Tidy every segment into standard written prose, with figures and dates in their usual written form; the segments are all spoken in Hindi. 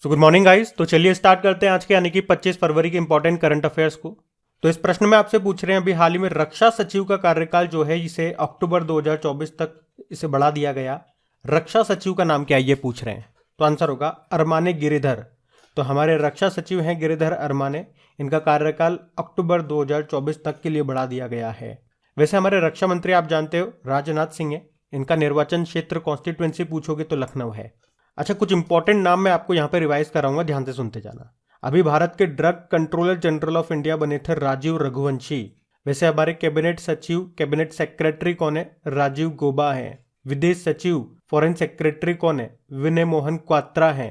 So good morning guys. तो चलिए स्टार्ट करते हैं आज के यानी कि 25 फरवरी के इंपॉर्टेंट करंट अफेयर्स को। तो इस प्रश्न में आपसे पूछ रहे हैं अभी हाल ही में रक्षा सचिव का कार्यकाल जो है इसे अक्टूबर 2024 तक इसे बढ़ा दिया गया। रक्षा सचिव का नाम क्या है ये पूछ रहे हैं। तो आंसर होगा अरमाने गिरिधर। तो हमारे रक्षा सचिव हैं गिरिधर अरमाने। इनका कार्यकाल अक्टूबर 2024 तक के लिए बढ़ा दिया गया है। वैसे हमारे रक्षा मंत्री आप जानते हो राजनाथ सिंह है। इनका निर्वाचन क्षेत्र कॉन्स्टिट्यूएंसी पूछोगे तो लखनऊ है। अच्छा, कुछ इंपॉर्टेंट नाम मैं आपको यहाँ पे रिवाइज कराऊंगा, ध्यान से सुनते जाना। अभी भारत के drug controller general of India बने थे राजीव रघुवंशी। वैसे हमारे कैबिनेट सचिव कैबिनेट सेक्रेटरी कौन है? राजीव गोबा है। विदेश सचिव फॉरेन सेक्रेटरी कौन है? विनय मोहन क्वात्रा है।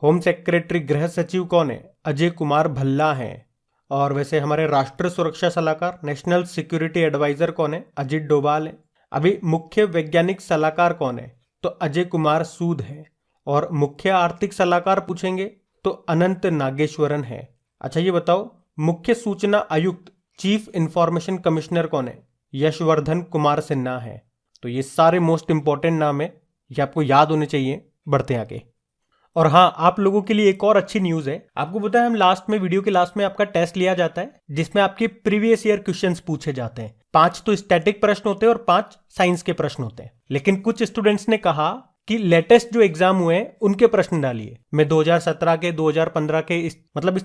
होम सेक्रेटरी गृह सचिव कौन है? अजय कुमार भल्ला है। और वैसे हमारे राष्ट्रीय सुरक्षा सलाहकार नेशनल सिक्योरिटी एडवाइजर कौन है? अजित डोभाल है। अभी मुख्य वैज्ञानिक सलाहकार कौन है? तो अजय कुमार सूद है। और मुख्य आर्थिक सलाहकार पूछेंगे तो अनंत नागेश्वरन है। अच्छा ये बताओ, मुख्य सूचना आयुक्त चीफ इंफॉर्मेशन कमिश्नर कौन है? यशवर्धन कुमार सिन्हा है। तो ये सारे मोस्ट इंपॉर्टेंट नाम है, ये आपको याद होने चाहिए। बढ़ते हैं आगे। और हाँ, आप लोगों के लिए एक और अच्छी न्यूज है। आपको पता है हम लास्ट में वीडियो के लास्ट में आपका टेस्ट लिया जाता है जिसमें आपके प्रीवियस ईयर क्वेश्चंस पूछे जाते हैं। 5 तो स्टैटिक प्रश्न होते हैं और 5 साइंस के प्रश्न होते हैं। लेकिन कुछ स्टूडेंट्स ने कहा कि लेटेस्ट जो एग्जाम हुए हैं उनके प्रश्न डालिए। मैं 2017 के 2015 के इस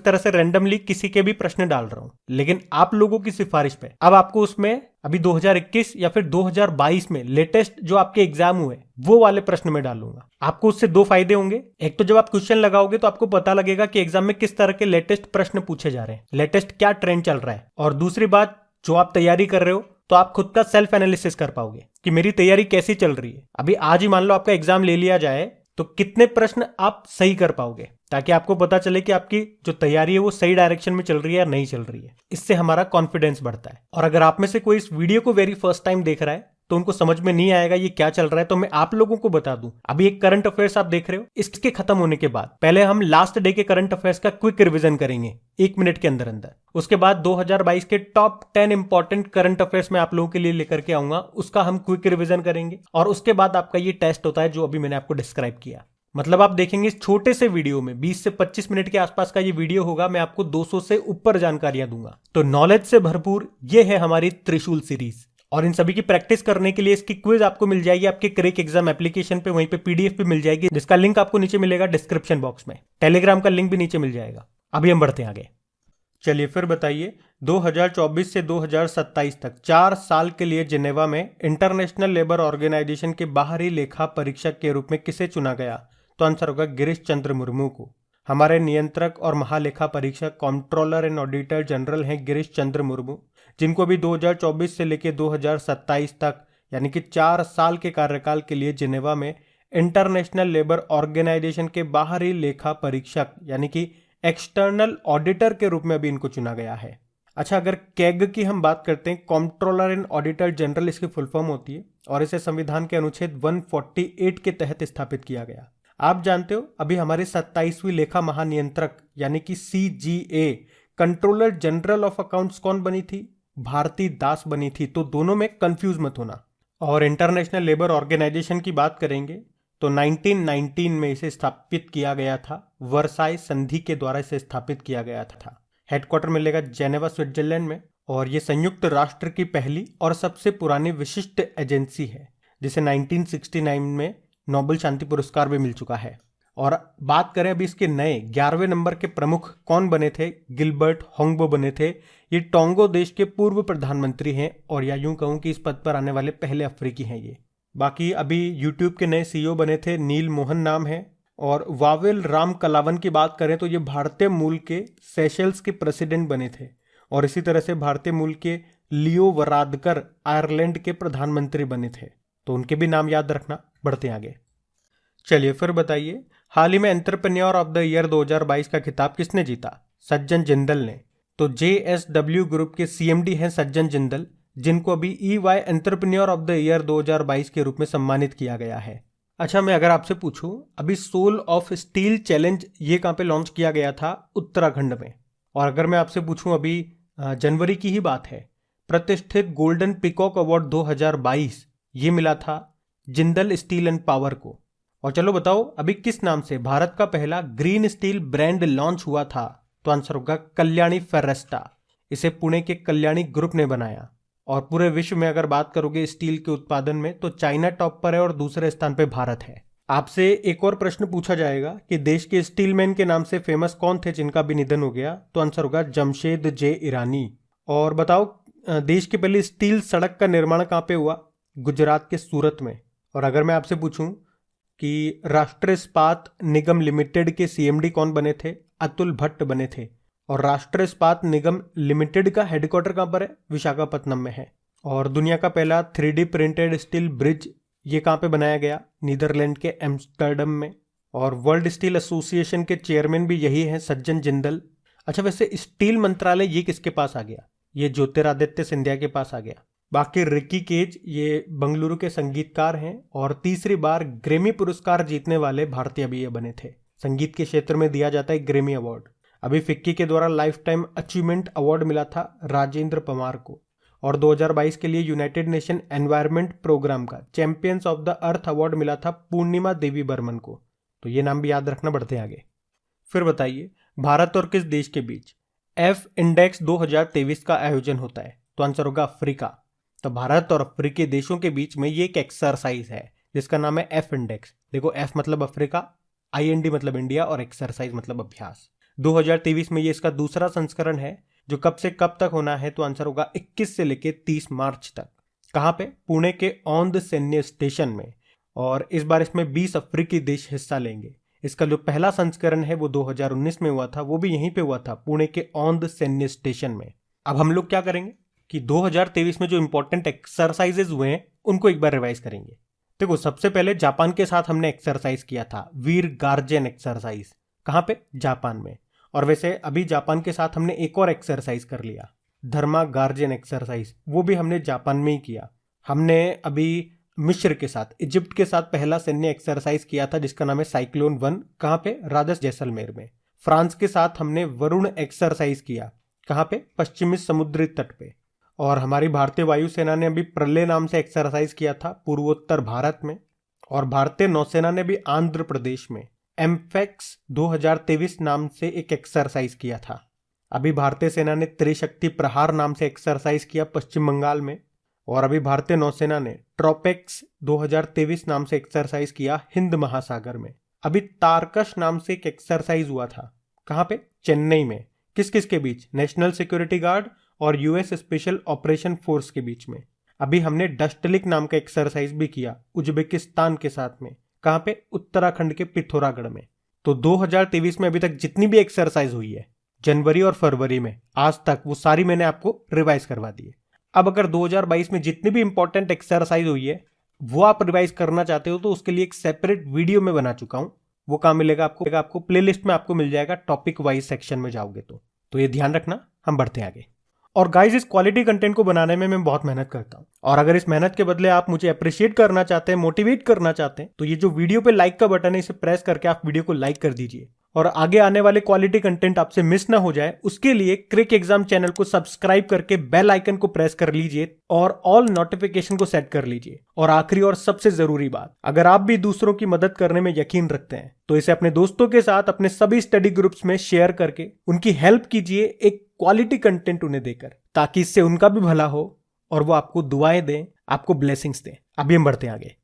तरह से रैंडमली किसी के भी प्रश्न डाल रहा हूं। लेकिन आप लोगों की सिफारिश पे अब आपको उसमें अभी 2021 या फिर 2022 में लेटेस्ट जो आपके एग्जाम हुए वो वाले प्रश्न में डालूंगा। आपको उससे 2 फायदे होंगे। एक तो जब आप क्वेश्चन लगाओगे तो आपको पता लगेगा कि एग्जाम में किस तरह के लेटेस्ट प्रश्न पूछे जा रहे हैं, लेटेस्ट क्या ट्रेंड चल रहा है। और दूसरी बात, जो आप तैयारी कर रहे हो तो आप खुद का सेल्फ एनालिसिस कर पाओगे कि मेरी तैयारी कैसी चल रही है। अभी आज ही मान लो आपका एग्जाम ले लिया जाए तो कितने प्रश्न आप सही कर पाओगे, ताकि आपको पता चले कि आपकी जो तैयारी है वो सही डायरेक्शन में चल रही है या नहीं चल रही है। इससे हमारा कॉन्फिडेंस बढ़ता है। और अगर आप में से कोई इस वीडियो को वेरी फर्स्ट टाइम देख रहा है तो उनको समझ में नहीं आएगा ये क्या चल रहा है, तो मैं आप लोगों को बता दूं। अभी एक करंट अफेयर्स आप देख रहे हो, इसके खत्म होने के बाद पहले हम लास्ट डे के करंट अफेयर्स का क्विक रिवीजन करेंगे 1 मिनट के अंदर अंदर। उसके बाद 2022 के टॉप 10 इंपॉर्टेंट करंट अफेयर्स में आप लोगों के लिए लेकर के आऊंगा, उसका हम क्विक रिवीजन करेंगे। और उसके बाद आपका ये टेस्ट होता है जो अभी मैंने आपको डिस्क्राइब किया। मतलब आप देखेंगे इस छोटे से वीडियो में 20 से 25 मिनट के आसपास का ये वीडियो होगा, मैं आपको 200 से ऊपर जानकारियां दूंगा। तो नॉलेज से भरपूर ये है हमारी त्रिशूल सीरीज। और इन सभी की प्रैक्टिस करने के लिए इसकी क्विज आपको मिल जाएगी आपके क्रेक एग्जाम एप्लीकेशन पे, वहीं पे पीडीएफ भी मिल जाएगी जिसका लिंक आपको नीचे मिलेगा डिस्क्रिप्शन बॉक्स में। टेलीग्राम का लिंक भी नीचे मिल जाएगा। अभी हम बढ़ते हैं आगे। चलिए फिर बताइए, 2024 से 2027 तक 4 साल के लिए जिनेवा में इंटरनेशनल लेबर ऑर्गेनाइजेशन के बाहरी लेखा परीक्षक के रूप में किसे चुना गया? तो आंसर होगा गिरीश चंद्र मुर्मू को। हमारे नियंत्रक और महालेखा परीक्षक कंट्रोलर एंड ऑडिटर जनरल हैं गिरीश चंद्र मुर्मू, जिनको भी 2024 से लेकर 2027 तक यानी कि 4 साल के कार्यकाल के लिए जिनेवा में इंटरनेशनल लेबर ऑर्गेनाइजेशन के बाहरी लेखा परीक्षक यानी कि एक्सटर्नल ऑडिटर के रूप में अभी इनको चुना गया है। अच्छा, अगर कैग की हम बात करते हैं, कंट्रोलर एंड ऑडिटर जनरल इसकी फुल फॉर्म होती है और इसे संविधान के अनुच्छेद 148 के तहत स्थापित किया गया। आप जानते हो अभी हमारे 27वीं लेखा महानियंत्रक यानी कि CGA controller general of accounts कौन बनी थी? भारती दास बनी थी। तो दोनों में कंफ्यूज मत होना। और इंटरनेशनल लेबर ऑर्गेनाइजेशन की बात करेंगे तो 1919 में इसे स्थापित किया गया था। वर्साई संधि के द्वारा इसे स्थापित किया गया था। हेडक्वार्टर मिलेगा जेनेवा स्विट्जरलैंड में। और ये संयुक्त राष्ट्र की पहली और सबसे पुरानी विशिष्ट एजेंसी है जिसे 1969 में नोबेल शांति पुरस्कार भी मिल चुका है। और बात करें अभी इसके नए 11वें नंबर के प्रमुख कौन बने थे? गिलबर्ट होंगबो बने थे। ये टोंगो देश के पूर्व प्रधानमंत्री हैं और या यूं कहूं कि इस पद पर आने वाले पहले अफ्रीकी हैं ये। बाकी अभी यूट्यूब के नए CEO बने थे, नील मोहन नाम है। और वावेल राम कलावन की बात करें तो ये भारतीय मूल के सेशल्स के प्रेसिडेंट बने थे। और इसी तरह से भारतीय मूल के लियो वरादकर आयरलैंड के प्रधानमंत्री बने थे। तो उनके भी नाम याद रखना। बढ़ते आगे। चलिए फिर बताइए, हाल ही में एंटरप्रेन्योर ऑफ द ईयर 2022 का खिताब किसने जीता? सज्जन जिंदल ने। तो JSW ग्रुप के CMD हैं सज्जन जिंदल, जिनको अभी EY entrepreneur of the year 2022 के रूप में सम्मानित किया गया है। अच्छा, मैं अगर आपसे पूछूं, अभी सोल ऑफ स्टील चैलेंज ये कहाँ पे लॉन्च किया गया था? उत्तराखंड में। और अगर मैं आपसे पूछूं, अभी जनवरी की ही बात है, प्रतिष्ठित गोल्डन पिकॉक अवार्ड 2022 ये मिला था जिंदल स्टील एंड पावर को। और चलो बताओ अभी किस नाम से भारत का पहला ग्रीन स्टील ब्रांड लॉन्च हुआ था? तो आंसर होगा कल्याणी फेरेस्टा। इसे पुणे के कल्याणी ग्रुप ने बनाया। और पूरे विश्व में अगर बात करोगे स्टील के उत्पादन में तो चाइना टॉप पर है और दूसरे स्थान पे भारत है। आपसे एक और प्रश्न पूछा जाएगा कि देश के स्टीलमैन के नाम से फेमस कौन थे जिनका भी निधन हो गया? तो आंसर होगा जमशेद जे ईरानी। और बताओ देश की पहली स्टील सड़क का निर्माण कहाँ पे हुआ? गुजरात के सूरत में। और अगर मैं आपसे पूछूं कि राष्ट्रीय इस्पात निगम लिमिटेड के सीएमडी कौन बने थे? अतुल भट्ट बने थे। और राष्ट्रीय इस्पात निगम लिमिटेड का हेडक्वार्टर कहाँ पर है? विशाखापत्तनम में है। और दुनिया का पहला 3D प्रिंटेड स्टील ब्रिज ये कहाँ पे बनाया गया? नीदरलैंड के एम्स्टर्डम में। और वर्ल्ड स्टील एसोसिएशन के चेयरमैन भी यही हैं, सज्जन जिंदल। अच्छा, वैसे स्टील मंत्रालय ये किसके पास आ गया? ये ज्योतिरादित्य सिंधिया के पास आ गया। बाकी रिकी केज ये बंगलुरु के संगीतकार हैं और तीसरी बार ग्रेमी पुरस्कार जीतने वाले भारतीय भी ये बने थे। संगीत के क्षेत्र में दिया जाता है ग्रेमी अवार्ड। अभी फिक्की के द्वारा लाइफ टाइम अचीवमेंट अवार्ड मिला था राजेंद्र पवार को। और 2022 के लिए यूनाइटेड नेशन एनवायरनमेंट प्रोग्राम का champions of the earth award मिला था पूर्णिमा देवी बर्मन को। तो ये नाम भी याद रखना, बढ़ते हैं आगे। फिर बताइए भारत और किस देश के बीच एफ इंडेक्स 2023 का आयोजन होता है? तो आंसर होगा अफ्रीका। तो भारत और अफ्रीकी देशों के बीच में ये एक एक्सरसाइज है जिसका नाम है एफ इंडेक्स। देखो, एफ मतलब अफ्रीका, IND मतलब इंडिया और एक्सरसाइज मतलब अभ्यास। 2023 में ये इसका दूसरा संस्करण है जो कब से कब तक होना है? तो आंसर होगा 21 से लेके 30 मार्च तक। कहाँ पे? पुणे के औंध सैन्य स्टेशन में। और इस बार इसमें 20 अफ्रीकी देश हिस्सा लेंगे। इसका जो पहला संस्करण है वो 2019 में हुआ था, वो भी यहीं पे हुआ था पुणे के औंध सैन्य स्टेशन में। अब हम लोग क्या करेंगे कि 2023 में जो इंपॉर्टेंट एक्सरसाइजेज हुए हैं उनको एक बार रिवाइज करेंगे। देखो, सबसे पहले जापान के साथ हमने एक्सरसाइज किया था वीर गार्जियन एक्सरसाइज। कहाँ पे? जापान में। और वैसे अभी जापान के साथ हमने एक और एक्सरसाइज कर लिया, धर्मा गार्जियन एक्सरसाइज, वो भी हमने जापान में ही किया। हमने अभी मिस्र के साथ, इजिप्ट के साथ पहला सैन्य एक्सरसाइज किया था जिसका नाम है साइक्लोन 1। कहाँ पे? राजस जैसलमेर में। फ्रांस के साथ हमने वरुण एक्सरसाइज किया। कहाँ पे? पश्चिमी समुद्री तट पे। और हमारी भारतीय वायुसेना ने अभी प्रलय नाम से एक्सरसाइज किया था पूर्वोत्तर भारत में। और भारतीय नौसेना ने भी आंध्र प्रदेश में एम्फेक्स 2023 नाम से एक एक्सरसाइज किया था। अभी भारतीय सेना ने त्रिशक्ति प्रहार नाम से एक्सरसाइज किया पश्चिम बंगाल में। और अभी भारतीय नौसेना ने ट्रोपेक्स 2023 नाम से एक्सरसाइज किया हिंद महासागर में। अभी तारकश नाम से एक एक्सरसाइज हुआ था। कहाँ पे? चेन्नई में। किस किस के बीच? नेशनल सिक्योरिटी गार्ड और US स्पेशल ऑपरेशन फोर्स के बीच में। अभी हमने डस्टलिक नाम का एक्सरसाइज भी किया उज्बेकिस्तान के साथ में। कहाँ पे? उत्तराखंड के पिथौरागढ़ में। तो 2023 में अभी तक जितनी भी एक्सरसाइज हुई है जनवरी और फरवरी में आज तक, वो सारी मैंने आपको रिवाइज करवा दी है। अब अगर 2022 में जितनी भी इंपॉर्टेंट एक्सरसाइज हुई है वो आप रिवाइज करना चाहते हो तो उसके लिए एक सेपरेट वीडियो में बना चुका हूं। वो कहाँ मिलेगा आपको प्लेलिस्ट में आपको मिल जाएगा, टॉपिक वाइज सेक्शन में जाओगे तो ये ध्यान रखना। हम बढ़ते हैं आगे। और गाइज, इस क्वालिटी कंटेंट को बनाने में मैं बहुत मेहनत करता हूं और अगर इस मेहनत के बदले आप मुझे अप्रिशिएट करना चाहते हैं, मोटिवेट करना चाहते हैं, तो ये जो वीडियो पे लाइक का बटन है इसे प्रेस करके आप वीडियो को लाइक कर दीजिए। और आगे आने वाले क्वालिटी कंटेंट आपसे मिस ना हो जाए उसके लिए क्रिक एग्जाम चैनल को सब्सक्राइब करके बेल आइकन को प्रेस कर लीजिए और ऑल नोटिफिकेशन को सेट कर लीजिए। और आखिरी और सबसे जरूरी बात, अगर आप भी दूसरों की मदद करने में यकीन रखते हैं तो इसे अपने दोस्तों के साथ अपने सभी स्टडी ग्रुप्स में शेयर करके उनकी हेल्प कीजिए एक क्वालिटी कंटेंट उन्हें देकर, ताकि इससे उनका भी भला हो और वो आपको दुआएं दें, आपको ब्लेसिंग्स दें। अभी हम बढ़ते हैं आगे।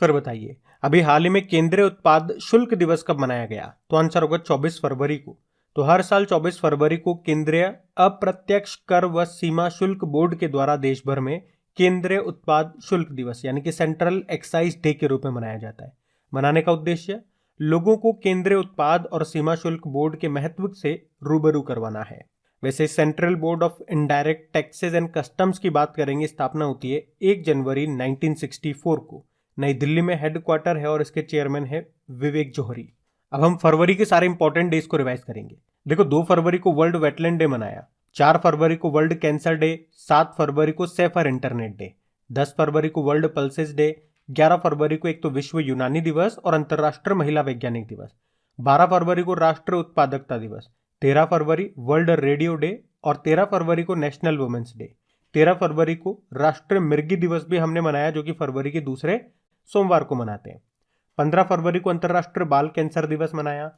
फिर बताइए, अभी हाल ही में केंद्रीय उत्पाद शुल्क दिवस कब मनाया गया? तो आंसर होगा 24 फरवरी को। तो हर साल 24 फरवरी को केंद्रीय अप्रत्यक्ष कर व सीमा शुल्क बोर्ड के द्वारा देश भर में केंद्रीय उत्पाद शुल्क दिवस यानी कि सेंट्रल एक्साइज डे के रूप में मनाया जाता है। मनाने का उद्देश्य लोगों को केंद्रीय उत्पाद और सीमा शुल्क बोर्ड के महत्व से रूबरू करवाना है। वैसे central board of indirect taxes and customs की बात करेंगे, स्थापना होती है 1 जनवरी 1964 को। नई दिल्ली में हेडक्वार्टर है और इसके चेयरमैन है विवेक जौहरी। अब हम फरवरी के सारे इंपॉर्टेंट डेज को रिवाइज करेंगे। देखो, 2 फरवरी को वर्ल्ड वेटलैंड डे मनाया, 4 फरवरी को वर्ल्ड कैंसर डे, 7 फरवरी को सेफर इंटरनेट डे, 10 फरवरी को वर्ल्ड पल्सेस डे, 11 फरवरी को एक तो विश्व यूनानी दिवस और अंतर्राष्ट्रीय महिला वैज्ञानिक दिवस, 12 फरवरी को राष्ट्रीय उत्पादकता दिवस, 13 फरवरी वर्ल्ड रेडियो डे और 13 फरवरी को नेशनल वुमेन्स डे। 13 फरवरी को राष्ट्रीय मिर्गी दिवस भी हमने मनाया जो कि फरवरी के दूसरे सोमवार को मनाते हैं। 15 फरवरी को अंतर्राष्ट्रीय बाल कैंसर दिवस मनाया।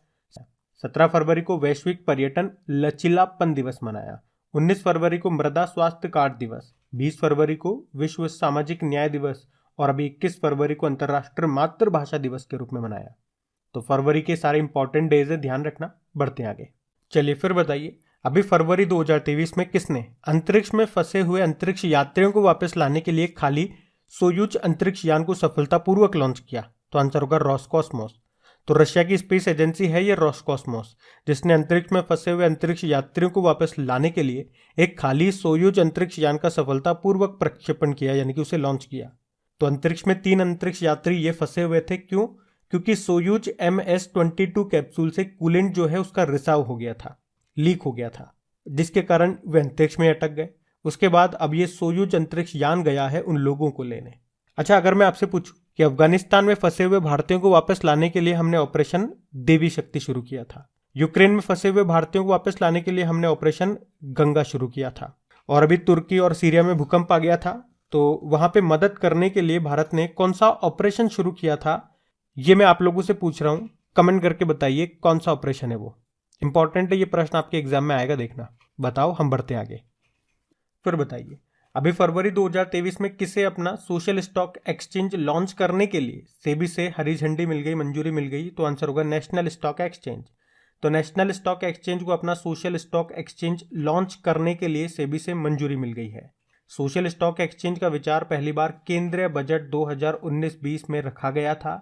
17 फरवरी को वैश्विक पर्यटन लचीलापन दिवस मनाया। 19 फरवरी को मृदा स्वास्थ्य कार्ड दिवस। 20 फरवरी को विश्व सामाजिक न्याय दिवस और अभी 21 फरवरी को अंतर्राष्ट्रीय मातृभाषा दिवस के रूप में मनाया। तो फरवरी के सारे इंपॉर्टेंट डेज है, ध्यान रखना। बढ़ते हैं आगे। चलिए फिर बताइए, अभी फरवरी 2023 में किसने अंतरिक्ष में फंसे हुए अंतरिक्ष यात्रियों को वापस लाने के लिए खाली सोयूज अंतरिक्ष यान को सफलतापूर्वक लॉन्च किया? तो आंसर होगा रोसकॉस्मोस। तो रशिया की स्पेस एजेंसी है ये रोसकॉस्मोस, जिसने अंतरिक्ष में फंसे हुए अंतरिक्ष यात्रियों को वापस लाने के लिए एक खाली सोयूज अंतरिक्ष यान का सफलतापूर्वक प्रक्षेपण किया, यानी कि उसे लॉन्च किया। तो अंतरिक्ष में 3 अंतरिक्ष यात्री ये फंसे हुए थे। क्यों? क्योंकि सोयूज MS-22 कैप्सूल से कूलेंट जो है उसका रिसाव हो गया था, लीक हो गया था, जिसके कारण वे अंतरिक्ष में अटक गए। उसके बाद अब ये सोयूज अंतरिक्ष यान गया है उन लोगों को लेने। अच्छा, अगर मैं आपसे पूछूं कि अफगानिस्तान में फंसे हुए भारतीयों को वापस लाने के लिए हमने ऑपरेशन देवी शक्ति शुरू किया था, यूक्रेन में फंसे हुए भारतीयों को वापस लाने के लिए हमने ऑपरेशन गंगा शुरू किया था, और अभी तुर्की और सीरिया में भूकंप आ गया था, तो वहां पे मदद करने के लिए भारत ने कौन सा ऑपरेशन शुरू किया था? ये मैं आप लोगों से पूछ रहा हूं, कमेंट करके बताइए कौन सा ऑपरेशन है वो। इंपॉर्टेंट है, ये प्रश्न आपके एग्जाम में आएगा, देखना। बताओ, हम बढ़ते आगे। फिर बताइए, अभी फरवरी 2023 में किसे अपना सोशल स्टॉक एक्सचेंज लॉन्च करने के लिए सेबी से हरी झंडी मिल गई, मंजूरी मिल गई? तो आंसर होगा नेशनल स्टॉक एक्सचेंज। तो नेशनल स्टॉक एक्सचेंज को अपना सोशल स्टॉक एक्सचेंज लॉन्च करने के लिए सेबी से मंजूरी मिल गई है। सोशल स्टॉक एक्सचेंज का विचार पहली बार केंद्रीय बजट 2019-20 में रखा गया था,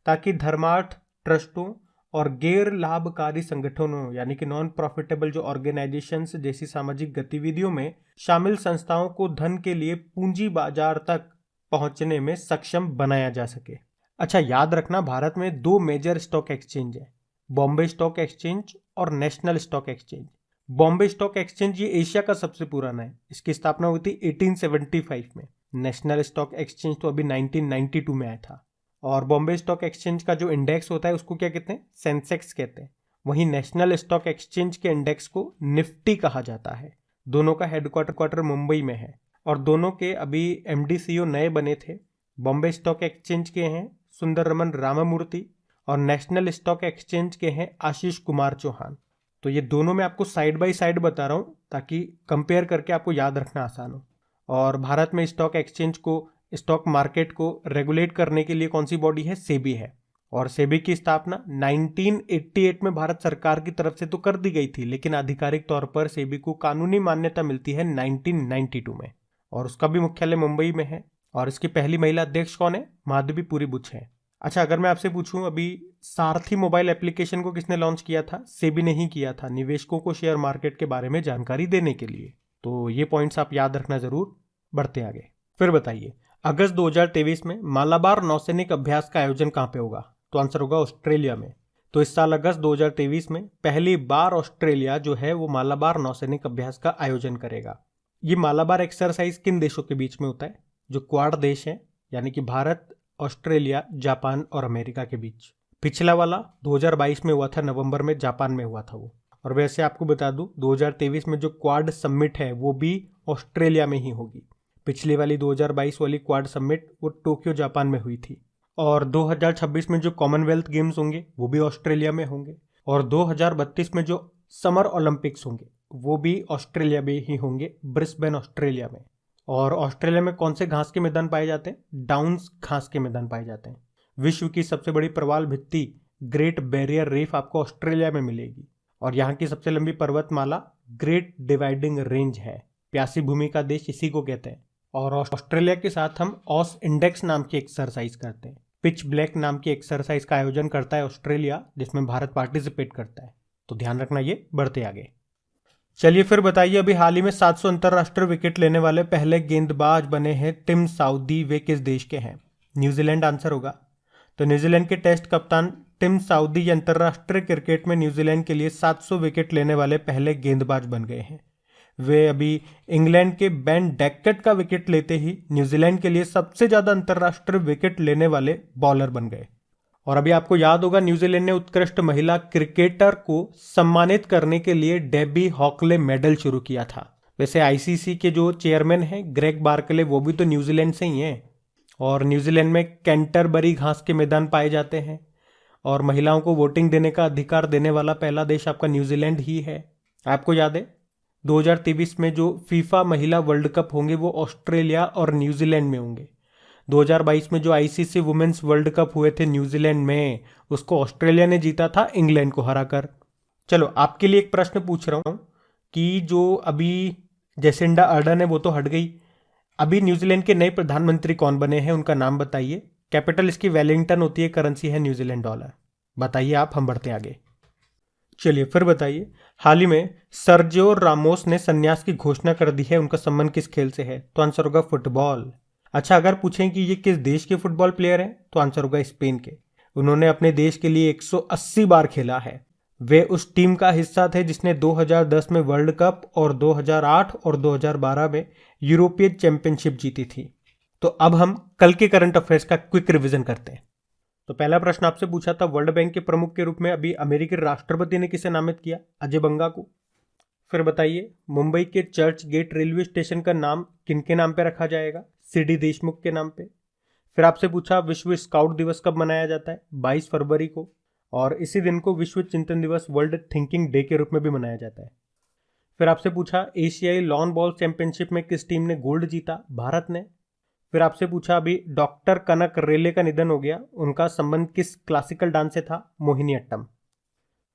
ताकि धर्मार्थ ट्रस्टों और गैर लाभकारी संगठनों यानी कि नॉन प्रॉफिटेबल जो ऑर्गेनाइजेशंस जैसी सामाजिक गतिविधियों में शामिल संस्थाओं को धन के लिए पूंजी बाजार तक पहुंचने में सक्षम बनाया जा सके। अच्छा, याद रखना, भारत में 2 मेजर स्टॉक एक्सचेंज है, बॉम्बे स्टॉक एक्सचेंज और national stock exchange. Bombay stock exchange ये एशिया का सबसे पुराना है, इसकी स्थापना हुई थी 1875 में। नेशनल स्टॉक एक्सचेंज तो अभी 1992 में आया था। और बॉम्बे स्टॉक एक्सचेंज का जो इंडेक्स होता है उसको क्या कहते हैं? सेंसेक्स कहते हैं। वहीं नेशनल स्टॉक एक्सचेंज के इंडेक्स को निफ्टी कहा जाता है। दोनों का हेडक्वार्टर मुंबई में है और दोनों के अभी MD CEO नए बने थे। बॉम्बे स्टॉक एक्सचेंज के हैं सुंदररमन रामामूर्ति और नेशनल स्टॉक एक्सचेंज के हैं आशीष कुमार चौहान। तो ये दोनों मैं आपको साइड बाय साइड बता रहा हूँ ताकि कंपेयर करके आपको याद रखना आसान हो। और भारत में स्टॉक एक्सचेंज को, स्टॉक मार्केट को रेगुलेट करने के लिए कौन सी बॉडी है? सेबी है। और सेबी की स्थापना 1988 में भारत सरकार की तरफ से तो कर दी गई थी, लेकिन आधिकारिक तौर पर सेबी को कानूनी मान्यता मिलती है 1992 में, और उसका भी मुख्यालय मुंबई में है। और इसकी पहली महिला अध्यक्ष कौन है? माधवी पुरी बुच है। अच्छा, अगर मैं आपसे पूछूं, अभी सारथी मोबाइल एप्लीकेशन को किसने लॉन्च किया था? सेबी ने ही किया था, निवेशकों को शेयर मार्केट के बारे में जानकारी देने के लिए। तो ये पॉइंट्स आप याद रखना जरूर। बढ़ते आगे। फिर बताइए, अगस्त 2023 में मालाबार नौसैनिक अभ्यास का आयोजन कहां पे होगा? तो आंसर होगा ऑस्ट्रेलिया में। तो इस साल अगस्त 2023 में पहली बार ऑस्ट्रेलिया जो है वो मालाबार नौसैनिक अभ्यास का आयोजन करेगा। ये मालाबार एक्सरसाइज किन देशों के बीच में होता है? जो क्वाड देश है, यानी कि भारत, ऑस्ट्रेलिया, जापान और अमेरिका के बीच। पिछला वाला 2022 में हुआ था, नवंबर में जापान में हुआ था वो। और वैसे आपको बता दूं, 2023 में जो क्वाड समिट है वो भी ऑस्ट्रेलिया में ही होगी। पिछली वाली 2022 वाली क्वाड समिट वो टोक्यो जापान में हुई थी। और 2026 में जो कॉमनवेल्थ गेम्स होंगे वो भी ऑस्ट्रेलिया में होंगे। और 2032 में जो समर ओलंपिक्स होंगे वो भी ऑस्ट्रेलिया में ही होंगे, ब्रिस्बेन ऑस्ट्रेलिया में। और ऑस्ट्रेलिया में कौन से घास के मैदान पाए जाते हैं? डाउन्स घास के मैदान पाए जाते हैं। विश्व की सबसे बड़ी प्रवाल भित्ति ग्रेट बैरियर रीफ आपको ऑस्ट्रेलिया में मिलेगी। और यहाँ की सबसे लंबी पर्वतमाला ग्रेट डिवाइडिंग रेंज है। प्यासी भूमि का देश इसी को कहते हैं। और ऑस्ट्रेलिया के साथ हम ऑस इंडेक्स नाम की एक्सरसाइज करते हैं। पिच ब्लैक नाम की एक्सरसाइज का आयोजन करता है ऑस्ट्रेलिया, जिसमें भारत पार्टिसिपेट करता है। तो ध्यान रखना ये। बढ़ते आगे। चलिए फिर बताइए, अभी हाल ही में 700 अंतरराष्ट्रीय विकेट लेने वाले पहले गेंदबाज बने हैं टिम साउदी। वे किस देश के हैं? न्यूजीलैंड आंसर होगा। तो न्यूजीलैंड के टेस्ट कप्तान टिम साउदी अंतरराष्ट्रीय क्रिकेट में न्यूजीलैंड के लिए 700 विकेट लेने वाले पहले गेंदबाज बन गए हैं। वे अभी इंग्लैंड के बेन डैकेट का विकेट लेते ही न्यूजीलैंड के लिए सबसे ज्यादा अंतरराष्ट्रीय विकेट लेने वाले बॉलर बन गए। और अभी आपको याद होगा, न्यूजीलैंड ने उत्कृष्ट महिला क्रिकेटर को सम्मानित करने के लिए डेबी हॉकले मेडल शुरू किया था। वैसे ICC के जो चेयरमैन हैं ग्रेग बार्कले, वो भी तो न्यूजीलैंड से ही हैं। और न्यूजीलैंड में कैंटरबरी घास के मैदान पाए जाते हैं। और महिलाओं को वोटिंग देने का अधिकार देने वाला पहला देश आपका न्यूजीलैंड ही है। आपको याद है 2023 में जो फीफा महिला वर्ल्ड कप होंगे वो ऑस्ट्रेलिया और न्यूजीलैंड में होंगे। 2022 में जो आईसीसी वुमेन्स वर्ल्ड कप हुए थे न्यूजीलैंड में, उसको ऑस्ट्रेलिया ने जीता था इंग्लैंड को हराकर। चलो आपके लिए एक प्रश्न पूछ रहा हूँ कि जो अभी जेसिंडा अर्डन है वो तो हट गई, अभी न्यूजीलैंड के नए प्रधानमंत्री कौन बने हैं, उनका नाम बताइए। कैपिटल इसकी वेलिंगटन होती है, करेंसी है न्यूजीलैंड डॉलर। बताइए आप, हम बढ़ते हैं आगे। चलिए फिर बताइए, हाल ही में सर्जियो रामोस ने संन्यास की घोषणा कर दी है, उनका संबंध किस खेल से है? तो आंसर होगा फुटबॉल। अच्छा, अगर पूछें कि ये किस देश के फुटबॉल प्लेयर हैं तो आंसर होगा स्पेन के। उन्होंने अपने देश के लिए 180 बार खेला है। वे उस टीम का हिस्सा थे जिसने 2010 में वर्ल्ड कप और 2008 और 2012 में यूरोपीय चैंपियनशिप जीती थी। तो अब हम कल के करंट अफेयर्स का क्विक रिवीजन करते हैं। तो पहला प्रश्न आपसे पूछा था, वर्ल्ड बैंक के प्रमुख के रूप में अभी अमेरिकी राष्ट्रपति ने किसे नामित किया? अजय बंगा को। फिर बताइए, मुंबई के चर्च गेट रेलवे स्टेशन का नाम किनके नाम पे रखा जाएगा? सीडी देशमुख के नाम पे। फिर आपसे पूछा, विश्व स्काउट दिवस कब मनाया जाता है? 22 फरवरी को। और इसी दिन को विश्व चिंतन दिवस, वर्ल्ड थिंकिंग डे के रूप में भी मनाया जाता है। फिर आपसे पूछा, एशियाई लॉन बॉल चैंपियनशिप में किस टीम ने गोल्ड जीता? भारत ने। फिर आपसे पूछा, अभी डॉक्टर कनक रेले का निधन हो गया, उनका संबंध किस क्लासिकल डांस से था? मोहिनीअट्टम।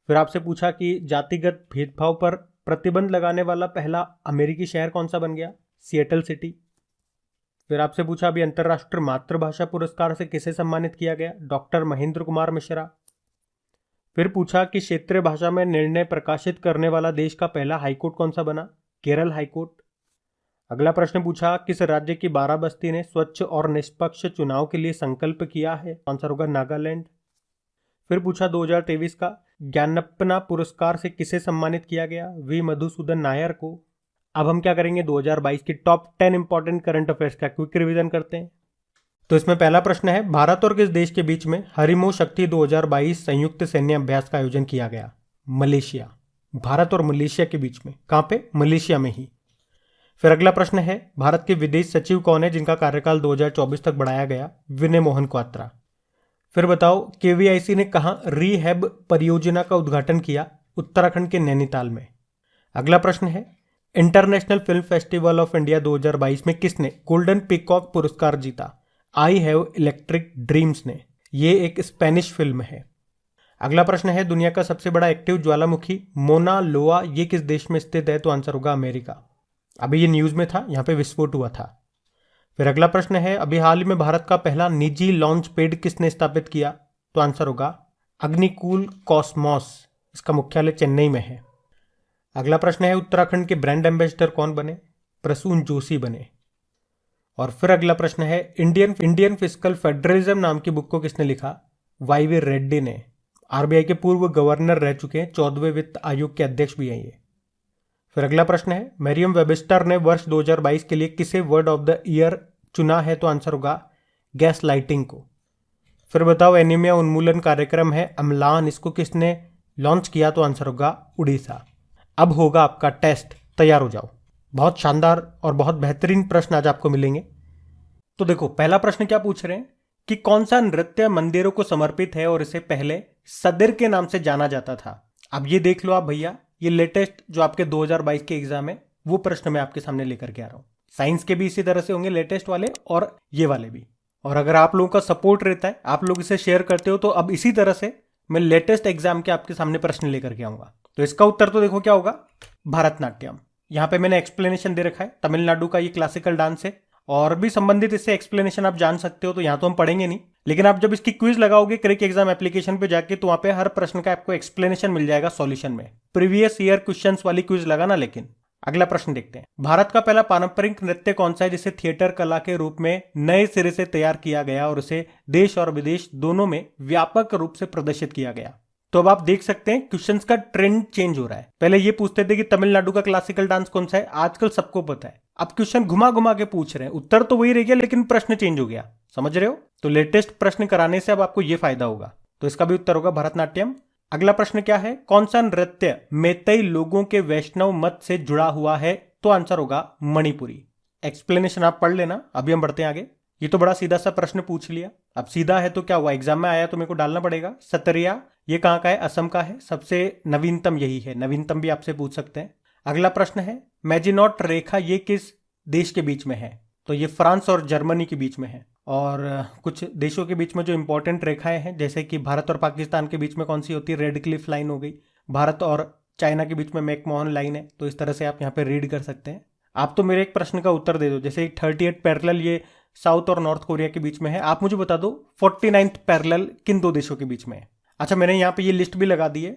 फिर आपसे पूछा कि जातिगत भेदभाव पर प्रतिबंध लगाने वाला पहला अमेरिकी शहर कौन सा बन गया? Seattle city. फिर आपसे पूछा, अभी अंतर्राष्ट्रीय मातृभाषा पुरस्कार से किसे सम्मानित किया गया? डॉक्टर महेंद्र कुमार मिश्रा। फिर पूछा कि क्षेत्रीय भाषा में निर्णय प्रकाशित करने वाला देश का पहला हाईकोर्ट कौन सा बना? केरल हाईकोर्ट। अगला प्रश्न पूछा, किस राज्य की बाराबस्ती ने स्वच्छ और निष्पक्ष चुनाव के लिए संकल्प किया है? आंसर होगा नागालैंड। फिर पूछा, 2023 का ज्ञानप्पना पुरस्कार से किसे सम्मानित किया गया? वी मधुसूदन नायर को। अब हम क्या करेंगे, 2022 की टॉप 10 इंपॉर्टेंट करंट अफेयर्स का क्विक रिवीजन करते हैं। तो इसमें पहला प्रश्न है, भारत और किस देश के बीच में हरिमो शक्ति 2022 संयुक्त सैन्य अभ्यास का आयोजन किया गया? मलेशिया। भारत और मलेशिया के बीच में। कहां पे? मलेशिया में ही। फिर अगला प्रश्न है, भारत के विदेश सचिव कौन है जिनका कार्यकाल 2024 तक बढ़ाया गया? विनय मोहन क्वात्रा। फिर बताओ, केवीआईसी ने कहां रीहैब परियोजना का उद्घाटन किया? उत्तराखंड के नैनीताल में। अगला प्रश्न है, international film festival of India 2022 में किसने गोल्डन पीकॉक पुरस्कार जीता? आई हैव इलेक्ट्रिक ड्रीम्स ने। ये एक स्पेनिश फिल्म है। अगला प्रश्न है, दुनिया का सबसे बड़ा एक्टिव ज्वालामुखी मोना लोआ ये किस देश में स्थित है? तो आंसर होगा अमेरिका। अभी ये न्यूज में था, यहां पे विस्फोट हुआ था। फिर अगला प्रश्न है, अभी हाल ही में भारत का पहला निजी लॉन्च पैड किसने स्थापित किया? तो आंसर होगा अग्निकूल कॉस्मॉस। इसका मुख्यालय चेन्नई में है। अगला प्रश्न है, उत्तराखंड के ब्रांड एम्बेसडर कौन बने? प्रसून जोशी बने। और फिर अगला प्रश्न है, इंडियन फिस्कल फेडरलिज्म नाम की बुक को किसने लिखा? वाईवी रेड्डी ने। आरबीआई के पूर्व गवर्नर रह चुके हैं, 14वें वित्त आयोग के अध्यक्ष भी हैं ये। फिर अगला प्रश्न है, मरियम वेबस्टर ने वर्ष 2022 के लिए किसे वर्ड ऑफ द ईयर चुना है? तो आंसर होगा गैस लाइटिंग को। फिर बताओ, एनीमिया उन्मूलन कार्यक्रम है अम्लान, इसको किसने लॉन्च किया? तो आंसर होगा उड़ीसा। अब होगा आपका टेस्ट, तैयार हो जाओ। बहुत शानदार और बहुत बेहतरीन प्रश्न आज आपको मिलेंगे। तो देखो, पहला प्रश्न क्या पूछ रहे हैं कि कौन सा नृत्य मंदिरों को समर्पित है और इसे पहले सदिर के नाम से जाना जाता था? अब ये देख लो आप भैया, ये लेटेस्ट जो आपके 2022 के एग्जाम है वो प्रश्न मैं आपके सामने लेकर के आ रहा हूं। साइंस के भी इसी तरह से होंगे, लेटेस्ट वाले और ये वाले भी। और अगर आप लोगों का सपोर्ट रहता है, आप लोग इसे शेयर करते हो, तो अब इसी तरह से मैं लेटेस्ट एग्जाम के आपके सामने प्रश्न लेकर के आऊंगा। तो इसका उत्तर तो देखो क्या होगा, भरतनाट्यम। यहाँ पे मैंने एक्सप्लेनेशन दे रखा है, तमिलनाडु का ये क्लासिकल डांस है। और भी संबंधित इससे एक्सप्लेनेशन आप जान सकते हो, तो यहाँ तो हम पढ़ेंगे नहीं, लेकिन आप जब इसकी क्विज लगाओगे क्रिक एग्जाम एप्लीकेशन पे जाके, तो वहां पे हर प्रश्न का आपको एक्सप्लेनेशन मिल जाएगा सॉल्यूशन में। प्रीवियस ईयर क्वेश्चंस वाली क्विज लगाना। लेकिन अगला प्रश्न देखते हैं, भारत का पहला पारंपरिक नृत्य कौन सा है जिसे थिएटर कला के रूप में नए सिरे से तैयार किया गया और उसे देश और विदेश दोनों में व्यापक रूप से प्रदर्शित किया गया? तो अब आप देख सकते हैं क्वेश्चंस का ट्रेंड चेंज हो रहा है। पहले ये पूछते थे कि तमिलनाडु का क्लासिकल डांस कौन सा है, आजकल सबको पता है। अब क्वेश्चन घुमा घुमा के पूछ रहे हैं, उत्तर तो वही रह गया लेकिन प्रश्न चेंज हो गया। समझ रहे हो? तो लेटेस्ट प्रश्न कराने से अब आपको यह फायदा होगा। तो इसका भी उत्तर होगा भरतनाट्यम। अगला प्रश्न क्या है, कौन सा नृत्य मैतेई लोगों के वैष्णव मत से जुड़ा हुआ है? तो आंसर होगा मणिपुरी। एक्सप्लेनेशन आप पढ़ लेना। अभी हम बढ़ते हैं आगे। ये तो बड़ा सीधा सा प्रश्न पूछ लिया। अब सीधा है तो क्या हुआ, एग्जाम में आया तो मेरे को डालना पड़ेगा। सतरिया ये कहाँ का है, असम का है, सबसे नवीनतम यही है, नवीनतम भी आपसे पूछ सकते हैं। अगला प्रश्न है मैजिनॉट रेखा ये किस देश के बीच में है, तो ये फ्रांस और जर्मनी के बीच में है। और कुछ देशों के बीच में जो इंपॉर्टेंट रेखाएं हैं, जैसे कि भारत और पाकिस्तान के बीच में कौन सी होती है, रेड क्लिफ लाइन हो गई। भारत और चाइना के बीच में मैकमोहन लाइन है। तो इस तरह से आप यहाँ पे रीड कर सकते हैं। आप तो मेरे एक प्रश्न का उत्तर दे दो, जैसे 38 पैरेलल ये साउथ और नॉर्थ कोरिया के बीच में है, आप मुझे बता दो 49th पैरेलल किन दो देशों के बीच में है। अच्छा, मैंने यहाँ पे ये लिस्ट भी लगा दी है।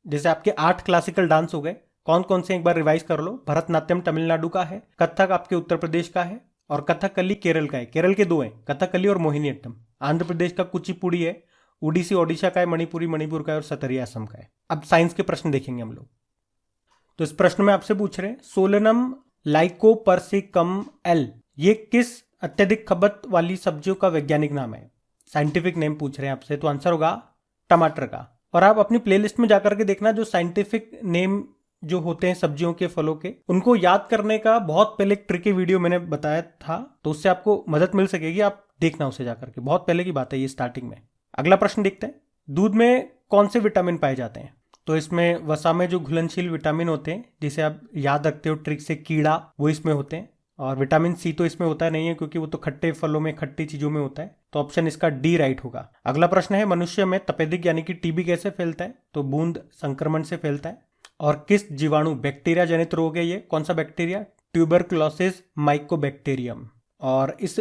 जैसे आपके 8 क्लासिकल डांस हो गए, कौन कौन से एक बार रिवाइज कर लो। भरतनाट्यम तमिलनाडु का है, कथक आपके उत्तर प्रदेश का है, और कथकली केरल का है। केरल के दो हैं, कथकली और मोहिनीअट्टम। आंध्र प्रदेश का कुचिपुड़ी है, ओडिसी ओडिशा का है, मणिपुरी मणिपुर का है, और सतरिया असम का है। अब साइंस के प्रश्न देखेंगे हम लोग। तो इस प्रश्न में आपसे पूछ रहे हैं सोलेनम लाइकोपर्सिकम एल ये किस अत्यधिक खपत वाली सब्जियों का वैज्ञानिक नाम है, साइंटिफिक नेम पूछ रहे हैं आपसे। तो आंसर होगा टमाटर का। और आप अपनी प्लेलिस्ट में जाकर के देखना, जो साइंटिफिक नेम जो होते हैं सब्जियों के फलों के, उनको याद करने का बहुत पहले एक ट्रिकी वीडियो मैंने बताया था, तो उससे आपको मदद मिल सकेगी। आप देखना उसे जाकर के, बहुत पहले की बात है ये, स्टार्टिंग में। अगला प्रश्न देखते हैं, दूध में कौन से विटामिन पाए जाते हैं। तो इसमें वसा में जो घुलनशील विटामिन होते हैं, जिसे आप याद रखते हो ट्रिक से, कीड़ा, वो इसमें होते हैं। और विटामिन सी तो इसमें होता नहीं है, क्योंकि वो तो खट्टे फलों में, खट्टी चीजों में होता है। तो ऑप्शन इसका डी राइट होगा। अगला प्रश्न है मनुष्य में तपेदिक यानी कि टीबी कैसे फैलता है। तो बूंद संक्रमण से फैलता है। और किस जीवाणु, बैक्टीरिया जनित रोग है ये, कौन सा बैक्टीरिया, ट्यूबरकुलोसिस माइकोबैक्टीरियम। और इस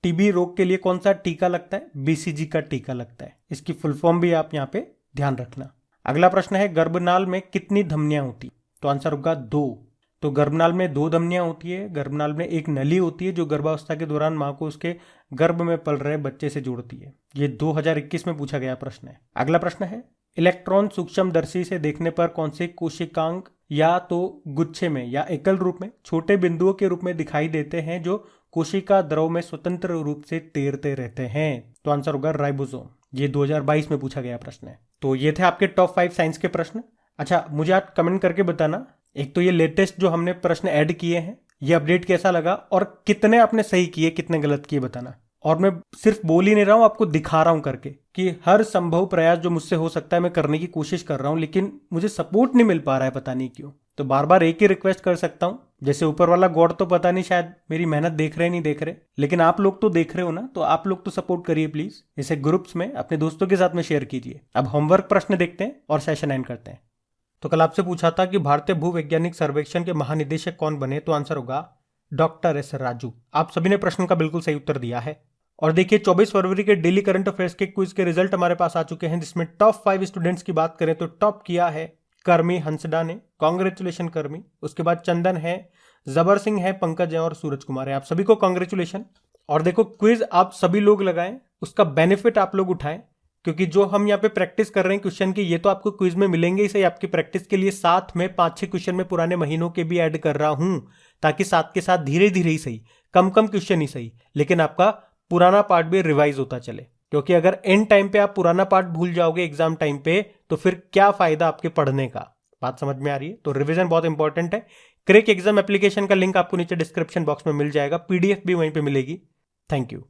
टीबी रोग के लिए कौन सा टीका लगता है, बीसीजी का टीका लगता है। इसकी फुल फॉर्म भी आप यहाँ पे ध्यान रखना। अगला प्रश्न है गर्भनाल में कितनी धमनियां होती। तो आंसर होगा 2। तो गर्भनाल में 2 धमनियां होती है। गर्भनाल में एक नली होती है जो गर्भावस्था के दौरान मां को उसके गर्भ में पल रहे बच्चे से जोड़ती है। ये 2021 में पूछा गया प्रश्न है। अगला प्रश्न है इलेक्ट्रॉन सूक्ष्मदर्शी से देखने पर कौन से कोशिकांग या तो गुच्छे में या एकल रूप में छोटे बिंदुओं के रूप में दिखाई देते हैं, जो कोशिका द्रव में स्वतंत्र रूप से तैरते रहते हैं। तो आंसर होगा राइबोसोम। ये 2022 में पूछा गया प्रश्न है। तो ये थे आपके टॉप 5 साइंस के प्रश्न। अच्छा, मुझे आप कमेंट करके बताना, एक तो ये लेटेस्ट जो हमने प्रश्न ऐड किए हैं, ये अपडेट कैसा लगा, और कितने आपने सही किए, कितने गलत किए बताना। और मैं सिर्फ बोल ही नहीं रहा हूं, आपको दिखा रहा हूं करके कि हर संभव प्रयास जो मुझसे हो सकता है मैं करने की कोशिश कर रहा हूं, लेकिन मुझे सपोर्ट नहीं मिल पा रहा है, पता नहीं क्यों। तो बार बार एक ही रिक्वेस्ट कर सकता हूं, जैसे ऊपर वाला गॉड तो पता नहीं शायद मेरी मेहनत देख रहे नहीं देख रहे, लेकिन आप लोग तो देख रहे हो ना, तो आप लोग तो सपोर्ट करिए प्लीज। इसे ग्रुप्स में अपने दोस्तों के साथ में शेयर कीजिए। अब होमवर्क प्रश्न देखते हैं और सेशन एंड करते हैं। तो कल आपसे पूछा था कि भारतीय भूवैज्ञानिक सर्वेक्षण के महानिदेशक कौन बने। तो आंसर होगा डॉक्टर एस राजू। आप सभी ने प्रश्न का बिल्कुल सही उत्तर दिया है। और देखिए 24 फरवरी के डेली करंट अफेयर्स के क्विज के रिजल्ट हमारे पास आ चुके हैं, जिसमें टॉप 5 स्टूडेंट्स की बात करें तो टॉप किया है कर्मी हंसडा ने। कॉन्ग्रेचुलेशन कर्मी। उसके बाद चंदन है, जबर सिंह है, पंकज है और सूरज कुमार है। आप सभी को कॉन्ग्रेचुलेशन। और देखो क्विज आप सभी लोग लगाएं, उसका बेनिफिट आप लोग उठाएं, क्योंकि जो हम यहाँ पे प्रैक्टिस कर रहे हैं क्वेश्चन की, ये तो आपको क्विज में मिलेंगे ही सही आपकी प्रैक्टिस के लिए। साथ में 5-6 क्वेश्चन में पुराने महीनों के भी ऐड कर रहा हूं, ताकि साथ के साथ धीरे धीरे ही सही, कम कम क्वेश्चन ही सही, लेकिन आपका पुराना पार्ट भी रिवाइज होता चले। क्योंकि अगर एंड टाइम पे आप पुराना पार्ट भूल जाओगे एग्जाम टाइम पे, तो फिर क्या फायदा आपके पढ़ने का। बात समझ में आ रही है। तो रिवीजन बहुत इंपॉर्टेंट है। क्रैक एग्जाम एप्लीकेशन का लिंक आपको नीचे डिस्क्रिप्शन बॉक्स में मिल जाएगा, पीडीएफ भी वहीं पे मिलेगी। Thank you.